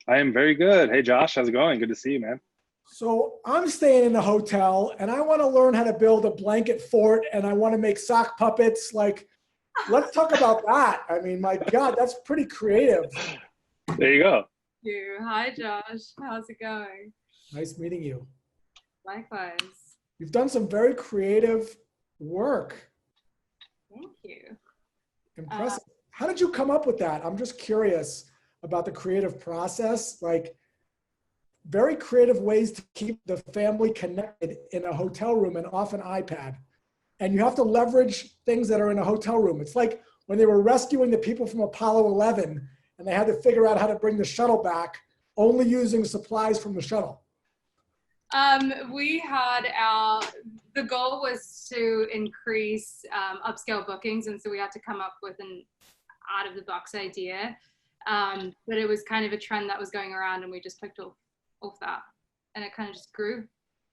I am very good. Hey, Josh, how's it going? Good to see you, man. So I'm staying in a hotel and I want to learn how to build a blanket fort and I want to make sock puppets. Like, let's talk about that. I mean, my God, that's pretty creative. There you go. You. Hi, Josh. How's it going? Nice meeting you. Likewise. You've done some very creative work. Thank you. Impressive. How did you come up with that? I'm just curious about the creative process. Like, very creative ways to keep the family connected in a hotel room and off an iPad. And you have to leverage things that are in a hotel room. It's like when they were rescuing the people from Apollo 11 and they had to figure out how to bring the shuttle back, only using supplies from the shuttle. The goal was to increase upscale bookings. And so we had to come up with an out of the box idea. But it was kind of a trend that was going around and we just picked off that. And it kind of just grew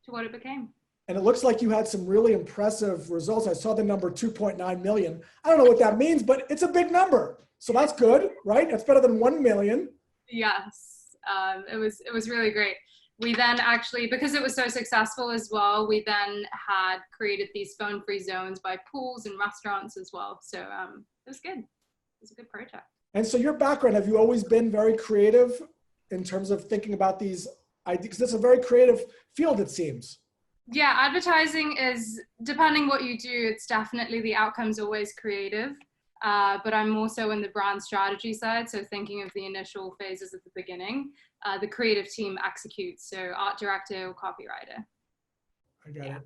to what it became. And it looks like you had some really impressive results. I saw the number 2.9 million. I don't know what that means, but it's a big number. So that's good, right? That's better than 1 million. Yes, it was really great. We then actually, because it was so successful as well, we then had created these phone-free zones by pools and restaurants as well. So it was good. It was a good project. And so your background, have you always been very creative in terms of thinking about these ideas? Because it's a very creative field, it seems. Yeah, advertising is, depending what you do, it's definitely the outcome's always creative. But I'm also in the brand strategy side. So thinking of the initial phases at the beginning, the creative team executes. So art director or copywriter. I got it.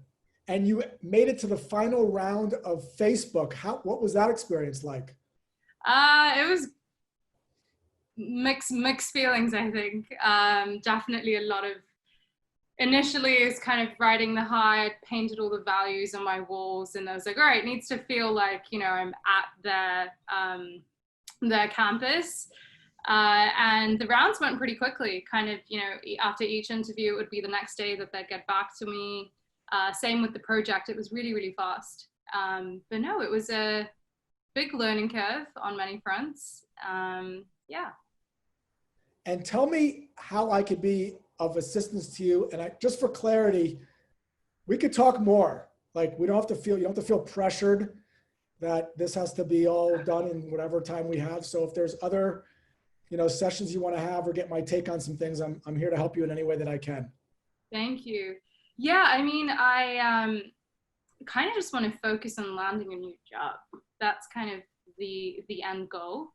And you made it to the final round of Facebook. What was that experience like? It was mixed feelings, I think. Definitely a lot of, initially it's kind of riding the high. I painted all the values on my walls and I was like, all right, it needs to feel like, you know, I'm at their campus. And the rounds went pretty quickly, kind of, you know, after each interview, it would be the next day that they'd get back to me. Same with the project. It was really, really fast. But no, it was a big learning curve on many fronts. Yeah. And tell me how I could be of assistance to you. And just for clarity, we could talk more. Like you don't have to feel pressured that this has to be all done in whatever time we have. So if there's other, sessions you want to have or get my take on some things, I'm here to help you in any way that I can. Thank you. Yeah, I mean, I kind of just want to focus on landing a new job. That's kind of the end goal.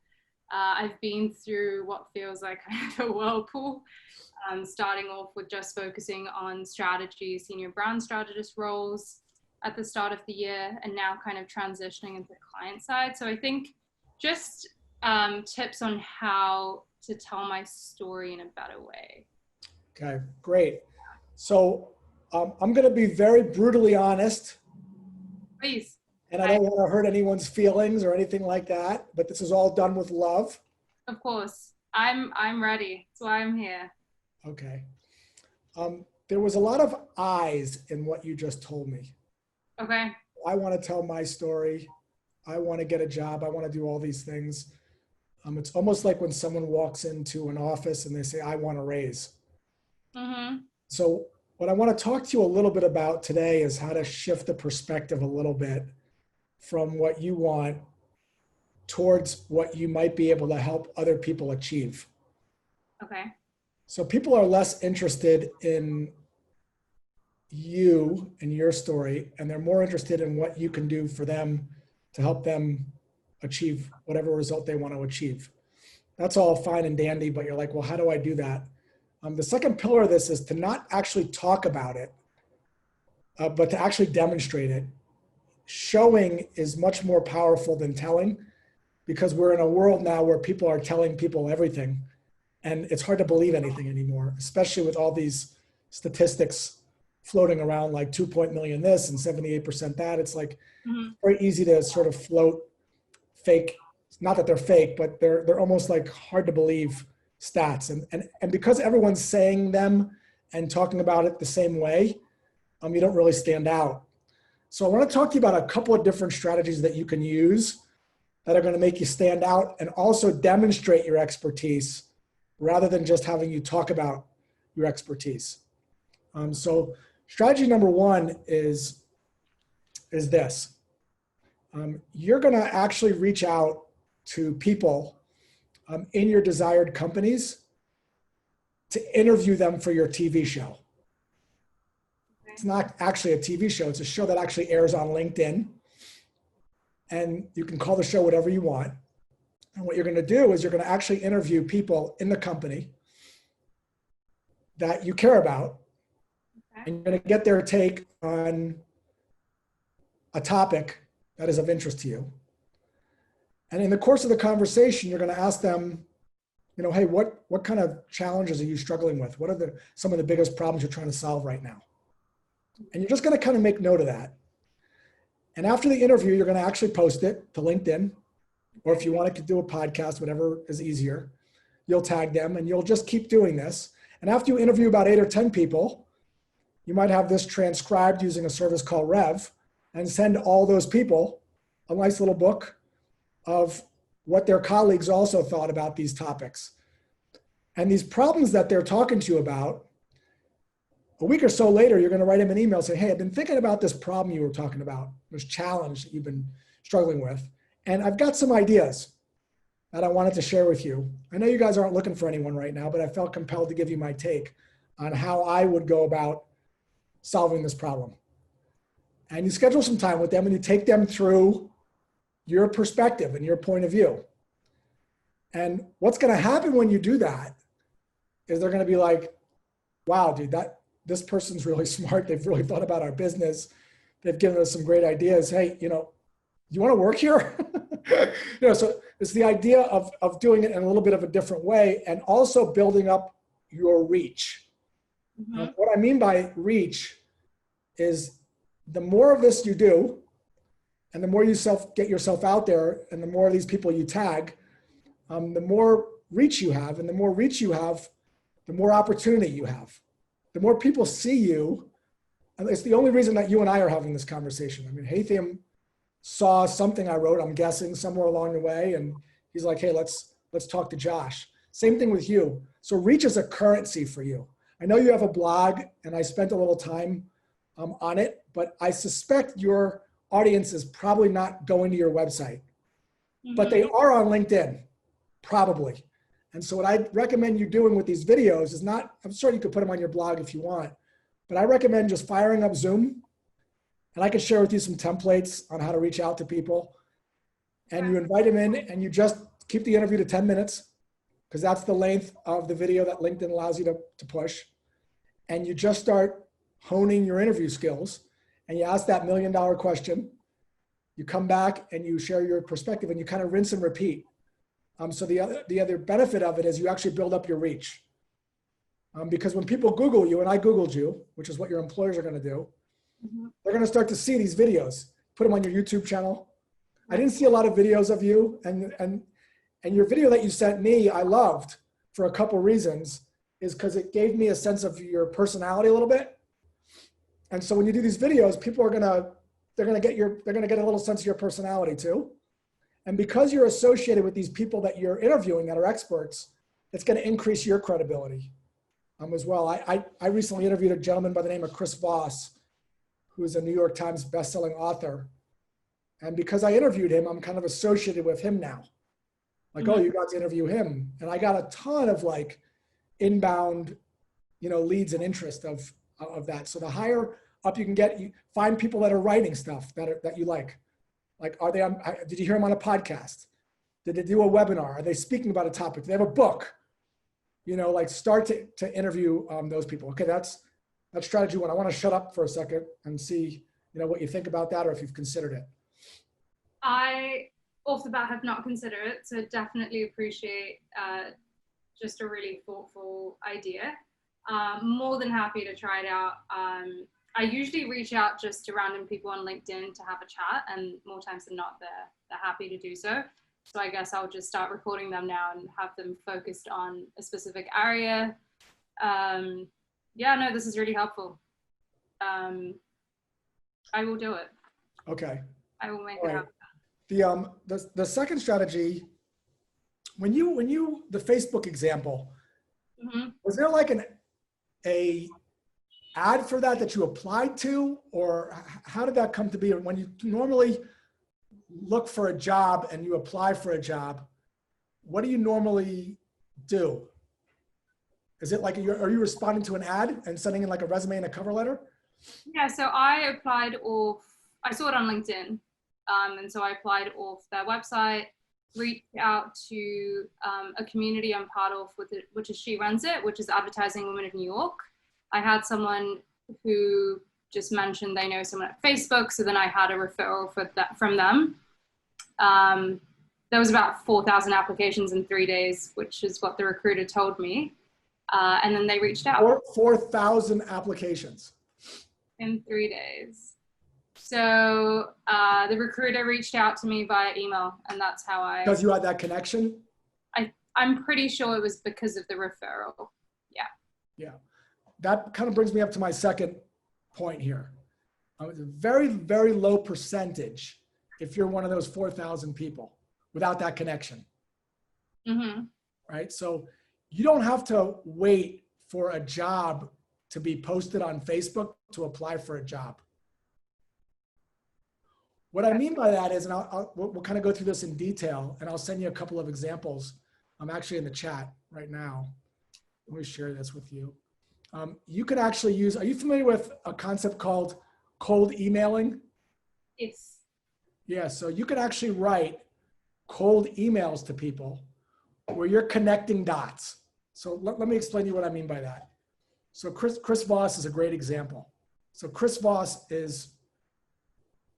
I've been through what feels like a whirlpool, starting off with just focusing on strategy, senior brand strategist roles at the start of the year, and now kind of transitioning into the client side. So I think just tips on how to tell my story in a better way. Okay, great. So I'm going to be very brutally honest. Please. And I don't want to hurt anyone's feelings or anything like that, but this is all done with love. Of course. I'm ready. That's why I'm here. Okay. There was a lot of I's in what you just told me. Okay. I want to tell my story. I want to get a job. I want to do all these things. It's almost like when someone walks into an office and they say, I want a raise. Mm-hmm. So what I want to talk to you a little bit about today is how to shift the perspective a little bit from what you want towards what you might be able to help other people achieve. Okay. So people are less interested in you and your story, and they're more interested in what you can do for them to help them achieve whatever result they want to achieve. That's all fine and dandy, but you're like, well, how do I do that? The second pillar of this is to not actually talk about it, but to actually demonstrate it. Showing is much more powerful than telling, because we're in a world now where people are telling people everything, and it's hard to believe anything anymore, especially with all these statistics floating around like 2 million this and 78% that. It's like very easy to sort of float fake, not that they're fake, but they're almost like hard to believe stats. And because everyone's saying them and talking about it the same way, you don't really stand out. So I want to talk to you about a couple of different strategies that you can use that are going to make you stand out and also demonstrate your expertise rather than just having you talk about your expertise. So strategy number one is this. You're going to actually reach out to people in your desired companies to interview them for your TV show. It's not actually a TV show. It's a show that actually airs on LinkedIn. And you can call the show whatever you want. And what you're going to do is you're going to actually interview people in the company that you care about. Okay. And you're going to get their take on a topic that is of interest to you. And in the course of the conversation, you're going to ask them, you know, hey, what kind of challenges are you struggling with? What are some of the biggest problems you're trying to solve right now? And you're just going to kind of make note of that. And after the interview, you're going to actually post it to LinkedIn, or if you want to do a podcast, whatever is easier, you'll tag them and you'll just keep doing this. And after you interview about 8 or 10 people, you might have this transcribed using a service called Rev and send all those people a nice little book of what their colleagues also thought about these topics. And these problems that they're talking to you about, a week or so later, you're going to write them an email saying, hey, I've been thinking about this problem you were talking about, this challenge that you've been struggling with. And I've got some ideas that I wanted to share with you. I know you guys aren't looking for anyone right now, but I felt compelled to give you my take on how I would go about solving this problem. And you schedule some time with them and you take them through your perspective and your point of view. And what's going to happen when you do that is they're going to be like, wow, dude, this person's really smart. They've really thought about our business. They've given us some great ideas. Hey, you know, you want to work here? You know, so it's the idea of doing it in a little bit of a different way and also building up your reach. Mm-hmm. What I mean by reach is the more of this you do, and the more you get yourself out there, and the more of these people you tag, the more reach you have, and the more reach you have, the more opportunity you have. The more people see you, and it's the only reason that you and I are having this conversation. I mean, Haytham saw something I wrote, I'm guessing, somewhere along the way, and he's like, hey, let's talk to Josh. Same thing with you. So reach is a currency for you. I know you have a blog, and I spent a little time on it, but I suspect your audience is probably not going to your website, but they are on LinkedIn, probably. And so what I recommend you doing with these videos is not, I'm sure you could put them on your blog if you want, but I recommend just firing up Zoom, and I can share with you some templates on how to reach out to people. And you invite them in and you just keep the interview to 10 minutes because that's the length of the video that LinkedIn allows you to push. And you just start honing your interview skills and you ask that $1 million question. You come back and you share your perspective and you kind of rinse and repeat. So the other benefit of it is you actually build up your reach. Because when people Google you, and I Googled you, which is what your employers are going to do, they're going to start to see these videos. Put them on your YouTube channel. I didn't see a lot of videos of you, and your video that you sent me, I loved for a couple reasons, is because it gave me a sense of your personality a little bit. And so when you do these videos, people are they're going to get a little sense of your personality too. And because you're associated with these people that you're interviewing that are experts, it's going to increase your credibility as well. I recently interviewed a gentleman by the name of Chris Voss, who's a New York Times bestselling author. And because I interviewed him, I'm kind of associated with him now. Like, oh, you got to interview him. And I got a ton of like inbound, leads and interest of that. So the higher up you can get, you find people that are writing stuff that you like. Like, are they on, did you hear them on a podcast? Did they do a webinar? Are they speaking about a topic? Do they have a book? Like start to interview those people. Okay, that's strategy one. I want to shut up for a second and see, what you think about that or if you've considered it. I, off the bat, have not considered it, so definitely appreciate just a really thoughtful idea. More than happy to try it out. I usually reach out just to random people on LinkedIn to have a chat, and more times than not, they're happy to do so. So I guess I'll just start recording them now and have them focused on a specific area. Yeah, no, this is really helpful. I will do it. Okay. I will make it happen. The second strategy, when you the Facebook example, Mm-hmm. Was there like a ad for that you applied to, or how did that come to be? When you normally look for a job and you apply for a job, what do you normally do? Is it like, are you responding to an ad and sending in like a resume and a cover letter? Yeah, so I applied off, I saw it on LinkedIn. And so I applied off their website, reached out to a community I'm part of, which is She Runs It, which is Advertising Women of New York. I had someone who just mentioned they know someone at Facebook, so then I had a referral from them. There was about 4,000 applications in 3 days, which is what the recruiter told me. And then they reached out. 4,000 applications. In 3 days. So the recruiter reached out to me via email, and that's how I... Because you had that connection? I'm pretty sure it was because of the referral. Yeah. Yeah. That kind of brings me up to my second point here. It's a very, very low percentage if you're one of those 4,000 people without that connection. Mm-hmm. Right? So you don't have to wait for a job to be posted on Facebook to apply for a job. What I mean by that is, and we'll kind of go through this in detail, and I'll send you a couple of examples. I'm actually in the chat right now. Let me share this with you. You can actually use, are you familiar with a concept called cold emailing? Yes. Yeah, so you can actually write cold emails to people where you're connecting dots. So let me explain to you what I mean by that. So Chris Voss is a great example. So Chris Voss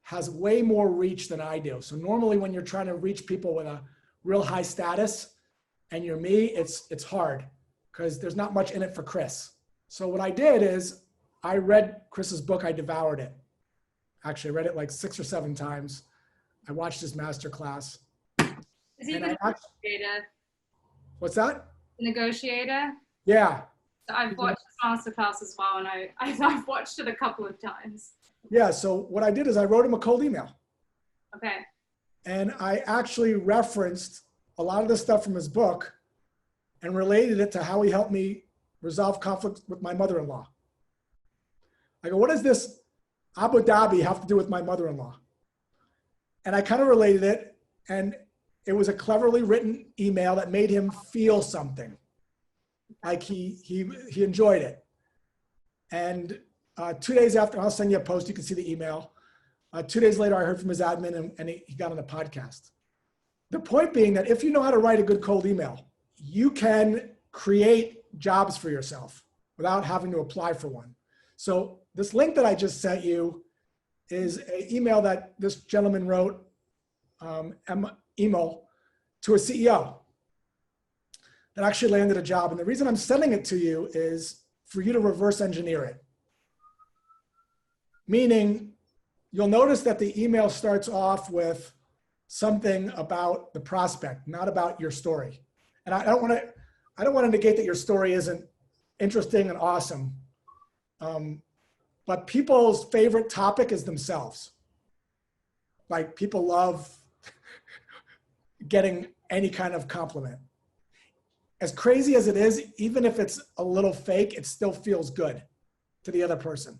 has way more reach than I do. So normally when you're trying to reach people with a real high status and you're me, it's hard because there's not much in it for Chris. So what I did is I read Chris's book, I devoured it. Actually, I read it like 6 or 7 times. I watched his masterclass. Is he the negotiator? What's that? The negotiator? Yeah. So I've watched his masterclass as well, and I've watched it a couple of times. Yeah, so what I did is I wrote him a cold email. Okay. And I actually referenced a lot of the stuff from his book and related it to how he helped me resolve conflict with my mother-in-law. I go, what does this Abu Dhabi have to do with my mother-in-law? And I kind of related it, and it was a cleverly written email that made him feel something. Like he enjoyed it. And 2 days after, I'll send you a post, you can see the email. 2 days later, I heard from his admin and he got on the podcast. The point being that if you know how to write a good cold email, you can create jobs for yourself without having to apply for one. So this link that I just sent you is an email that this gentleman wrote, email to a CEO that actually landed a job. And the reason I'm sending it to you is for you to reverse engineer it. Meaning, you'll notice that the email starts off with something about the prospect, not about your story. And I don't want to negate that your story isn't interesting and awesome. But people's favorite topic is themselves. Like people love getting any kind of compliment. As crazy as it is, even if it's a little fake, it still feels good to the other person.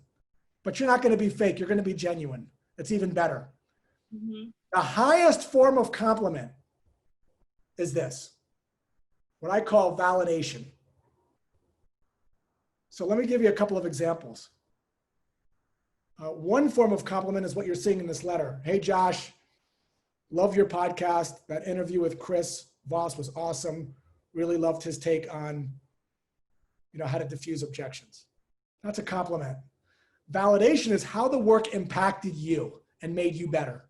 But you're not going to be fake. You're going to be genuine. It's even better. Mm-hmm. The highest form of compliment is this, what I call validation. So let me give you a couple of examples. One form of compliment is what you're seeing in this letter. Hey, Josh, love your podcast. That interview with Chris Voss was awesome. Really loved his take on, how to diffuse objections. That's a compliment. Validation is how the work impacted you and made you better.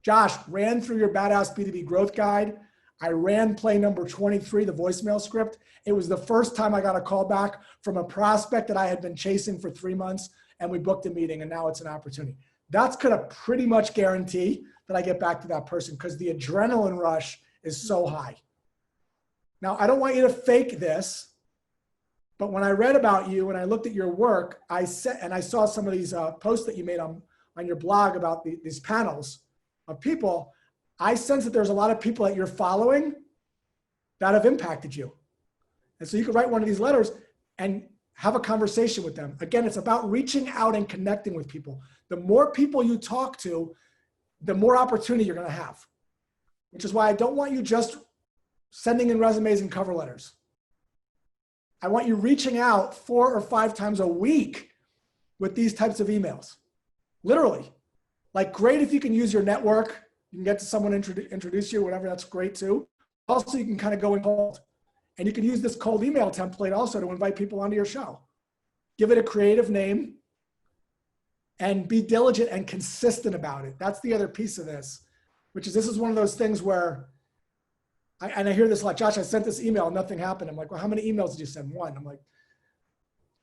Josh, ran through your Badass B2B Growth Guide. I ran play number 23, the voicemail script. It was the first time I got a call back from a prospect that I had been chasing for 3 months, and we booked a meeting, and now it's an opportunity. That's going to pretty much guarantee that I get back to that person because the adrenaline rush is so high. Now, I don't want you to fake this, but when I read about you and I looked at your work, I saw some of these posts that you made on your blog about these panels of people. I sense that there's a lot of people that you're following that have impacted you. And so you can write one of these letters and have a conversation with them. Again, it's about reaching out and connecting with people. The more people you talk to, the more opportunity you're going to have, which is why I don't want you just sending in resumes and cover letters. I want you reaching out 4 or 5 times a week with these types of emails. Literally. Like, great if you can use your network. You can get to someone introduce you, whatever, that's great too. Also, you can kind of go in cold. And you can use this cold email template also to invite people onto your show. Give it a creative name and be diligent and consistent about it. That's the other piece of this, which is, this is one of those things where, I hear this a lot, Josh, I sent this email and nothing happened. I'm like, well, how many emails did you send? 1. I'm like,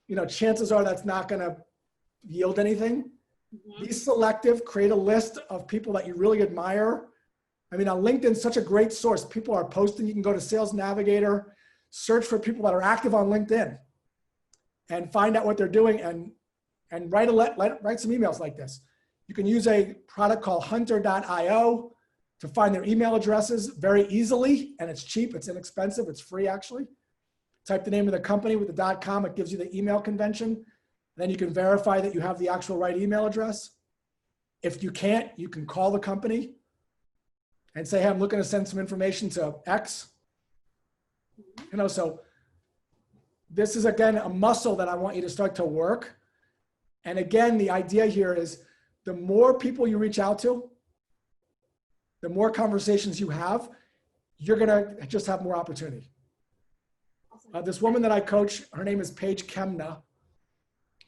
you know, chances are that's not gonna yield anything. Mm-hmm. Be selective, create a list of people that you really admire. I mean, on LinkedIn, such a great source. People are posting. You can go to Sales Navigator, search for people that are active on LinkedIn and find out what they're doing and write some emails like this. You can use a product called hunter.io to find their email addresses very easily, and it's cheap, it's inexpensive, it's free actually. Type the name of the company with the .com, it gives you the email convention. Then you can verify that you have the actual right email address. If you can't, you can call the company and say, hey, I'm looking to send some information to X. You know, so this is, again, a muscle that I want you to start to work. And again, the idea here is the more people you reach out to, the more conversations you have, you're gonna just have more opportunity. This woman that I coach, her name is Paige Kemna.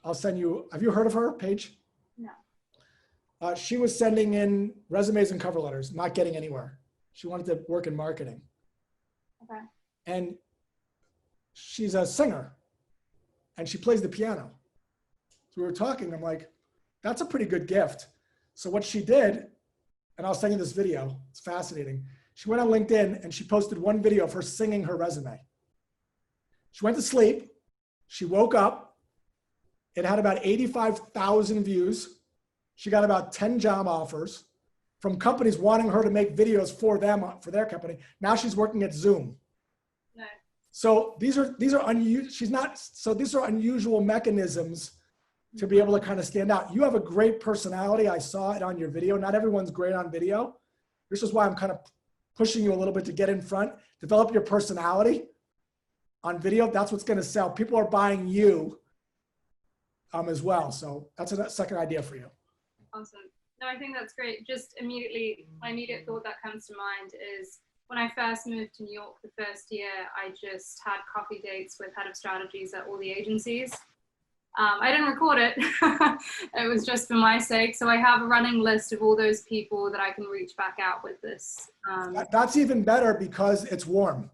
I'll send you, have you heard of her, Paige? No. She was sending in resumes and cover letters, not getting anywhere. She wanted to work in marketing. Okay. And she's a singer and she plays the piano. So we were talking, I'm like, that's a pretty good gift. So what she did, and I'll send you this video, it's fascinating. She went on LinkedIn and she posted one video of her singing her resume. She went to sleep, she woke up, it had about 85,000 views. She got about 10 job offers from companies wanting her to make videos for them, for their company. Now she's working at Zoom. No. So these are unusual mechanisms to be able to kind of stand out. You have a great personality. I saw it on your video. Not everyone's great on video. This is why I'm kind of pushing you a little bit to get in front, develop your personality on video. That's what's going to sell. People are buying you as well. So that's a second idea for you. Awesome. No, I think that's great. Just immediately, my immediate thought that comes to mind is when I first moved to New York the first year, I just had coffee dates with head of strategies at all the agencies. I didn't record it. It was just for my sake. So I have a running list of all those people that I can reach back out with this. That's even better because it's warm.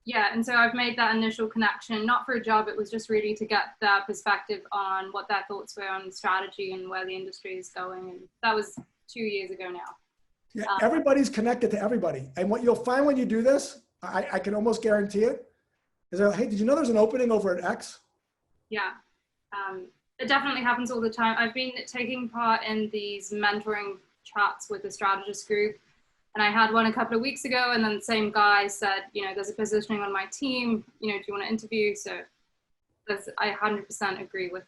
Yeah, and so I've made that initial connection, not for a job, it was just really to get their perspective on what their thoughts were on strategy and where the industry is going. And that was 2 years ago now. Yeah, everybody's connected to everybody. And what you'll find when you do this, I can almost guarantee it, is that, hey, did you know there's an opening over at X? Yeah, it definitely happens all the time. I've been taking part in these mentoring chats with the strategist group. And I had one a couple of weeks ago, and then the same guy said, you know, there's a positioning on my team, you know, do you want to interview? So I 100% agree with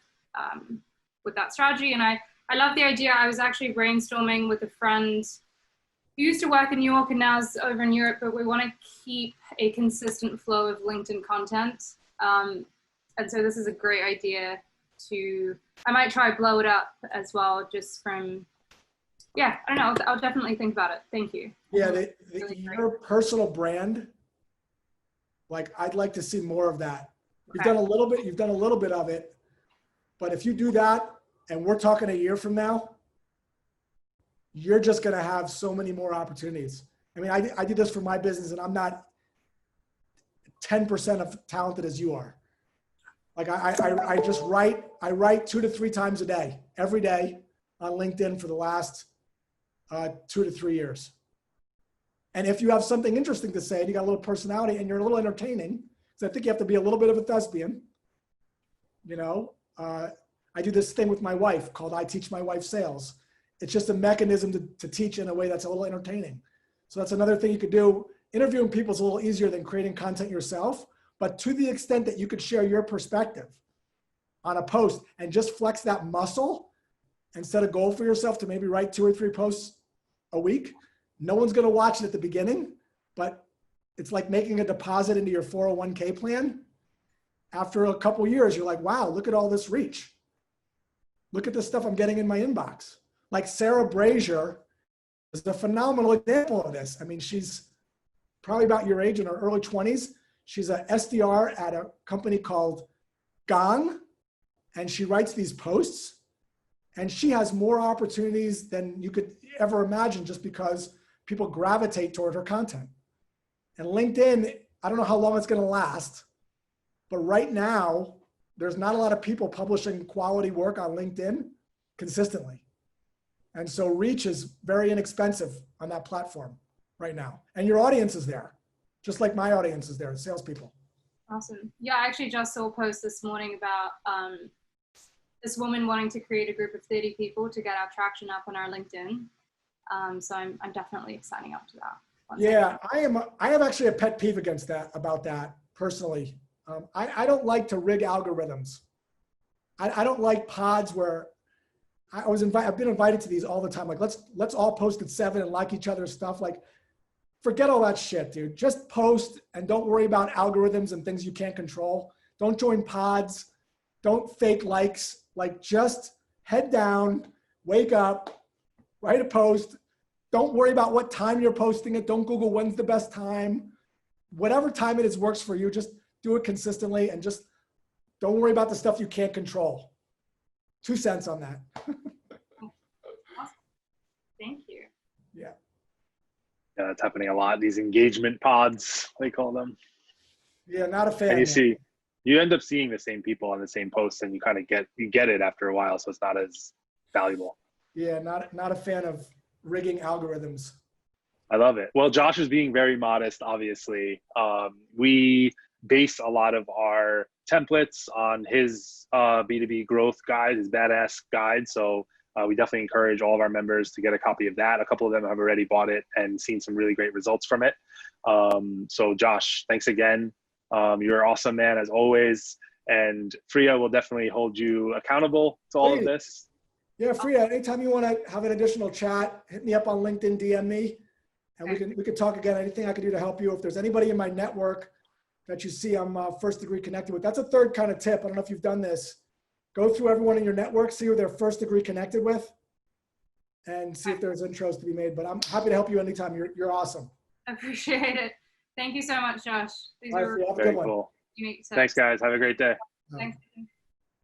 that strategy. And I love the idea. I was actually brainstorming with a friend who used to work in New York and now is over in Europe, but we want to keep a consistent flow of LinkedIn content. And so this is a great idea I might try blow it up as well, just from, yeah, I don't know. I'll definitely think about it. Thank you. Yeah, your personal brand, like I'd like to see more of that. You've done a little bit of it, but if you do that and we're talking a year from now, you're just going to have so many more opportunities. I mean, I do this for my business and I'm not 10% of talented as you are. Like I write 2 to 3 times a day, every day on LinkedIn for the last 2 to 3 years. And if you have something interesting to say and you got a little personality and you're a little entertaining, because I think you have to be a little bit of a thespian, you know, I do this thing with my wife called I Teach My Wife Sales. It's just a mechanism to teach in a way that's a little entertaining. So that's another thing you could do. Interviewing people is a little easier than creating content yourself, but to the extent that you could share your perspective on a post and just flex that muscle and set a goal for yourself to maybe write 2 or 3 posts a week. No one's going to watch it at the beginning, but it's like making a deposit into your 401k plan. After a couple years, you're like, wow, look at all this reach. Look at the stuff I'm getting in my inbox. Like Sarah Brazier is a phenomenal example of this. I mean, she's probably about your age, in her early 20s. She's a SDR at a company called Gong, and she writes these posts, and she has more opportunities than you could ever imagine just because people gravitate toward her content. And LinkedIn, I don't know how long it's going to last, but right now, there's not a lot of people publishing quality work on LinkedIn consistently. And so reach is very inexpensive on that platform right now. And your audience is there, just like my audience is there, salespeople. Awesome. Yeah, I actually just saw a post this morning about this woman wanting to create a group of 30 people to get our traction up on our LinkedIn. So I'm definitely signing up to that. Yeah, I have actually a pet peeve about that personally. I don't like to rig algorithms. I don't like pods where I've been invited to these all the time. Like, let's all post at 7 and like each other's stuff. Like, forget all that shit, dude. Just post and don't worry about algorithms and things you can't control. Don't join pods. Don't fake likes. Like, just head down, wake up, write a post. Don't worry about what time you're posting it. Don't Google when's the best time. Whatever time it is works for you. Just do it consistently and just don't worry about the stuff you can't control. 2 cents on that. Awesome. Thank you. Yeah. Yeah, that's happening a lot. These engagement pods, they call them. Yeah, not a fan. And you end up seeing the same people on the same posts, and you kind of get it after a while, so it's not as valuable. Yeah, not a fan of rigging algorithms. I love it. Well, Josh is being very modest, obviously. We base a lot of our templates on his B2B growth guide, his badass guide. So we definitely encourage all of our members to get a copy of that. A couple of them have already bought it and seen some really great results from it. So Josh, thanks again. You're awesome, man, as always. And Freya will definitely hold you accountable to all of this. Yeah, Freya, anytime you want to have an additional chat, hit me up on LinkedIn, DM me, and we can talk again. Anything I can do to help you. If there's anybody in my network that you see I'm first degree connected with, that's a third kind of tip. I don't know if you've done this. Go through everyone in your network, see who they're first degree connected with, and see if there's intros to be made. But I'm happy to help you anytime. You're awesome. I appreciate it. Thank you so much, Josh. These All right, are Freya, have a Very good one. cool. unique tips. Thanks, guys. Have a great day. Thanks.